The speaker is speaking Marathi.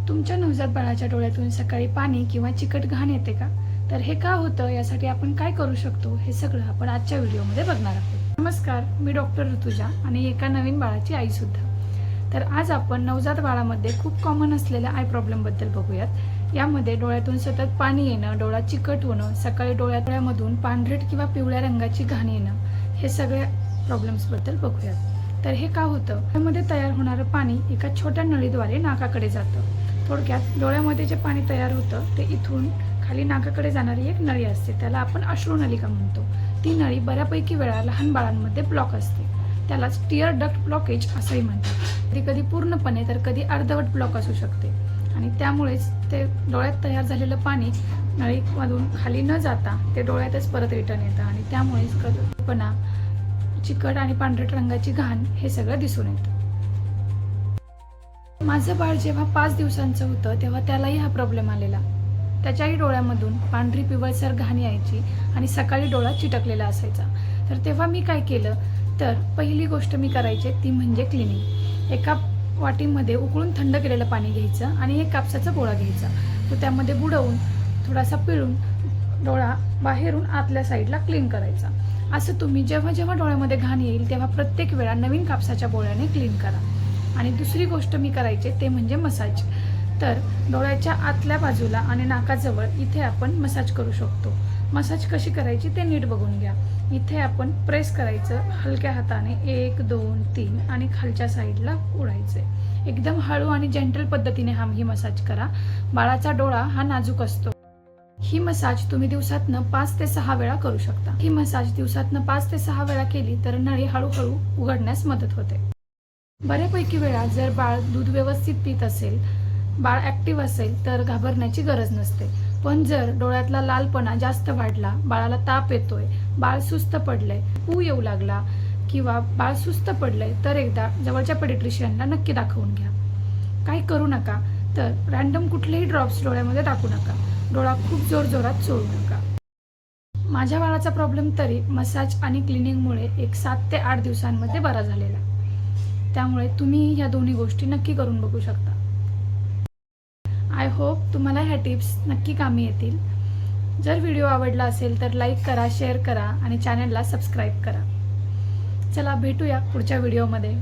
तुमच्या नवजात बाळाच्या डोळ्यातून सकाळी पाणी किंवा चिकट घाण येते का? तर हे का होतं, यासाठी आपण काय करू शकतो, हे सगळं आपण आजच्या व्हिडिओमध्ये बघणार आहोत। नमस्कार, मी डॉक्टर ऋतुजा आणि एका नवीन बाळाची आई सुद्धा। तर आज आपण नवजात बाळामध्ये खूप कॉमन असलेल्या आय प्रॉब्लेम बद्दल बघूयात। यामध्ये डोळ्यातून सतत पाणी येणं, डोळा चिकट होणं, सकाळी डोळ्यामधून पांढरट किंवा पिवळ्या रंगाची घाण येणं, हे सगळ्या प्रॉब्लेम्स बद्दल बघूयात। तर हे का होतं? डोळ्यामध्ये तयार होणारं पाणी एका छोट्या नळीद्वारे नाकाकडे जातं। थोडक्यात डोळ्यामध्ये जे पाणी तयार होतं ते इथून खाली नाकाकडे जाणारी एक नळी असते, त्याला आपण अश्रुनलिका म्हणतो। ती नळी बऱ्यापैकी वेळा लहान बाळांमध्ये ब्लॉक असते, त्यालाच टिअर डक्ट ब्लॉकेज असंही म्हणतात। कधी कधी पूर्णपणे तर कधी अर्धवट ब्लॉक असू शकते आणि त्यामुळेच ते डोळ्यात तयार झालेलं पाणी नळीमधून खाली न जाता ते डोळ्यातच परत रिटर्न येतं आणि त्यामुळेच कडूपणा, चिकट आणि पांढरट रंगाची घाण हे सगळं दिसून येतं। माझं बाळ जेव्हा 5 दिवसांचं होतं तेव्हा त्यालाही हा प्रॉब्लेम आलेला। त्याच्याही डोळ्यामधून पांढरी पिवळसर घाण यायची आणि सकाळी डोळा चिटकलेला असायचा। तर तेव्हा मी काय केलं, तर पहिली गोष्ट मी करायचे ती म्हणजे क्लिनिंग। एका वाटीमध्ये उकळून थंड केलेलं पाणी घ्यायचं आणि एक कापसाचा गोळा घ्यायचा, तो त्यामध्ये बुडवून थोडासा पिळून डोळा बाहेरून आतल्या साईडला क्लीन करायचा। असं तुम्ही जेव्हा जेव्हा डोळ्यामध्ये घाण येईल तेव्हा प्रत्येक वेळा नवीन कापसाच्या गोळ्याने क्लीन करा। आणि दुसरी गोष्ट मी करायचे ते म्हणजे मसाज। तर डोळ्याच्या आतल्या बाजूला आणि नाकाजवळ इथे आपण मसाज करू शकतो। मसाज कशी करायची ते नीट बघून घ्या। इथे आपण प्रेस करायचं हलक्या हाताने 1 2 3 आणि खालच्या साईडला ओढायचे। एकदम हळू आणि जेंटल पद्धतीने ही मसाज करा। बाळाचा डोळा हा नाजूक असतो। ही मसाज तुम्ही दिवसातनं 5 ते 6 वेळा करू शकता। ही मसाज दिवसातनं 5 ते 6 वेळा केली तर नळी हळूहळू उघडण्यास मदत होते। बऱ्यापैकी वेळा जर बाळ दूध व्यवस्थित पित असेल, बाळ ॲक्टिव्ह असेल तर घाबरण्याची गरज नसते। पण जर डोळ्यातला लालपणा जास्त वाढला, बाळाला ताप येतोय, बाळ सुस्त पडलंय, पू येऊ लागला किंवा बाळ सुस्त पडलंय तर एकदा जवळच्या पेडिट्रिशियनला नक्की दाखवून घ्या। काही करू नका, तर रॅन्डम कुठलेही ड्रॉप्स डोळ्यामध्ये टाकू नका, डोळा खूप जोरजोरात चोळू नका। माझ्या बाळाचा प्रॉब्लेम तरी मसाज आणि क्लिनिंगमुळे एक 7 ते 8 दिवसांमध्ये बरा झालेला। त्यामुळे तुम्ही ह्या दोन्ही गोष्टी नक्की करून बघू शकता। आय होप तुम्हाला ह्या टिप्स नक्की कामी येतील। जर व्हिडिओ आवडला असेल तर लाईक करा, शेअर करा आणि चॅनलला सबस्क्राईब करा। चला भेटूया पुढच्या व्हिडिओमध्ये।